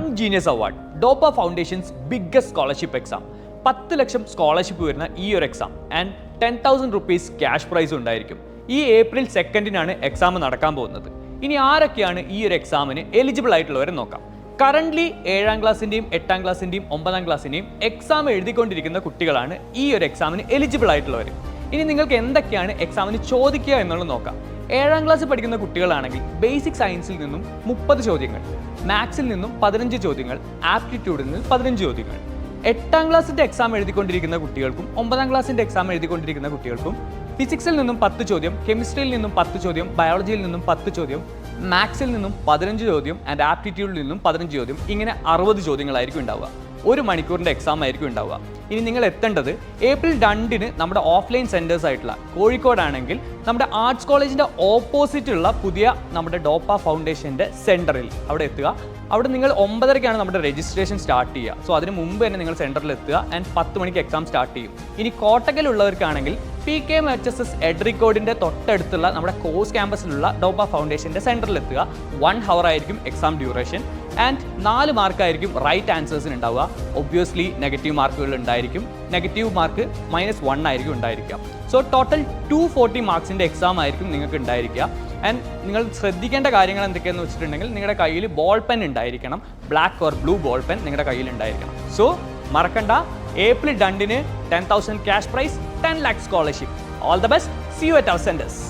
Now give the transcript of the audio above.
Young genius award, ഡോപ്പ foundation's biggest scholarship exam. 10 ലക്ഷം scholarship വരുന്ന ഈ ഒരു exam and 10,000 rupees cash prize ഉണ്ടായിരിക്കും. ഈ ഏപ്രിൽ 2 എക്സാം നടക്കാൻ പോകുന്നത്. ഇനി ആരൊക്കെയാണ് ഈ ഒരു എക്സാമിന് എലിജിബിൾ ആയിട്ടുള്ളവരെ നോക്കാം. കറന്റ് 7ാം ക്ലാസ്സിൻ്റെയും 8ാം ക്ലാസ്സിൻ്റെയും 9ാം ക്ലാസ്സിൻ്റെയും എക്സാം എഴുതിക്കൊണ്ടിരിക്കുന്ന കുട്ടികളാണ് ഈ ഒരു എക്സാമിന് എലിജിബിൾ ആയിട്ടുള്ളവർ. ഇനി നിങ്ങൾക്ക് എന്തൊക്കെയാണ് എക്സാമിന് ചോദിക്കുക എന്നുള്ളത് നോക്കാം. 7ാം ക്ലാസ് പഠിക്കുന്ന കുട്ടികളാണെങ്കിൽ ബേസിക് സയൻസിൽ നിന്നും 30 ചോദ്യങ്ങൾ, മാത്സിൽ നിന്നും 15 ചോദ്യങ്ങൾ, ആപ്റ്റിറ്റ്യൂഡിൽ നിന്ന് 15 ചോദ്യങ്ങൾ. 8ാം ക്ലാസ്സിൻ്റെ എക്സാം എഴുതിക്കൊണ്ടിരിക്കുന്ന കുട്ടികൾക്കും 9ാം ക്ലാസ്സിൻ്റെ എക്സാം എഴുതിക്കൊണ്ടിരിക്കുന്ന കുട്ടികൾക്കും ഫിസിക്സിൽ നിന്നും 10 ചോദ്യം, കെമിസ്ട്രിയിൽ നിന്നും 10 ചോദ്യം, ബയോളജിയിൽ നിന്നും 10 ചോദ്യം, മാത്സിൽ നിന്നും 15 ചോദ്യം ആൻഡ് ആപ്റ്റിറ്റ്യൂഡിൽ നിന്നും 15 ചോദ്യം, ഇങ്ങനെ 60 ചോദ്യങ്ങളായിരിക്കും ഉണ്ടാവുക. 1 മണിക്കൂറിൻ്റെ എക്സാം ആയിരിക്കും ഉണ്ടാവുക. ഇനി നിങ്ങൾ എത്തേണ്ടത് ഏപ്രിൽ 2 നമ്മുടെ ഓഫ്ലൈൻ സെൻറ്റേഴ്സ് ആയിട്ടുള്ള കോഴിക്കോടാണെങ്കിൽ നമ്മുടെ ആർട്സ് കോളേജിൻ്റെ ഓപ്പോസിറ്റുള്ള പുതിയ നമ്മുടെ ഡോപ്പ ഫൗണ്ടേഷൻ്റെ സെൻറ്ററിൽ അവിടെ എത്തുക. അവിടെ നിങ്ങൾ 9:30 നമ്മുടെ രജിസ്ട്രേഷൻ സ്റ്റാർട്ട് ചെയ്യുക. സോ അതിന് മുമ്പ് തന്നെ നിങ്ങൾ സെൻറ്ററിൽ എത്തുക ആൻഡ് 10 മണിക്ക് എക്സാം സ്റ്റാർട്ട് ചെയ്യും. ഇനി കോട്ടക്കലുള്ളവർക്കാണെങ്കിൽ PKMHSS എഡ്രിക്കോഡിൻ്റെ തൊട്ടടുത്തുള്ള നമ്മുടെ കോഴ്സ് ക്യാമ്പസിലുള്ള ഡോപ്പ ഫൗണ്ടേഷൻ്റെ സെൻറ്ററിൽ എത്തുക. 1 hour ആയിരിക്കും എക്സാം ഡ്യൂറേഷൻ ആൻഡ് 4 മാർക്കായിരിക്കും റൈറ്റ് ആൻസേഴ്സിന് ഉണ്ടാവുക. ഒബ്വിയസ്ലി നെഗറ്റീവ് മാർക്കുകൾ ഉണ്ടായിരിക്കും. നെഗറ്റീവ് മാർക്ക് -1 ആയിരിക്കും ഉണ്ടായിരിക്കുക. സോ ടോട്ടൽ 240 മാർക്സിൻ്റെ എക്സാം ആയിരിക്കും നിങ്ങൾക്ക് ഉണ്ടായിരിക്കുക. ആൻഡ് നിങ്ങൾ ശ്രദ്ധിക്കേണ്ട കാര്യങ്ങൾ എന്തൊക്കെയാണെന്ന് വെച്ചിട്ടുണ്ടെങ്കിൽ നിങ്ങളുടെ കയ്യിൽ ബോൾ പെൻ ഉണ്ടായിരിക്കണം. Black or blue ball pen നിങ്ങളുടെ കയ്യിൽ ഉണ്ടായിരിക്കണം. സോ മറക്കണ്ട, April 2 10,000 cash prize, 10 lakh scholarship. All the best. See you at our centres.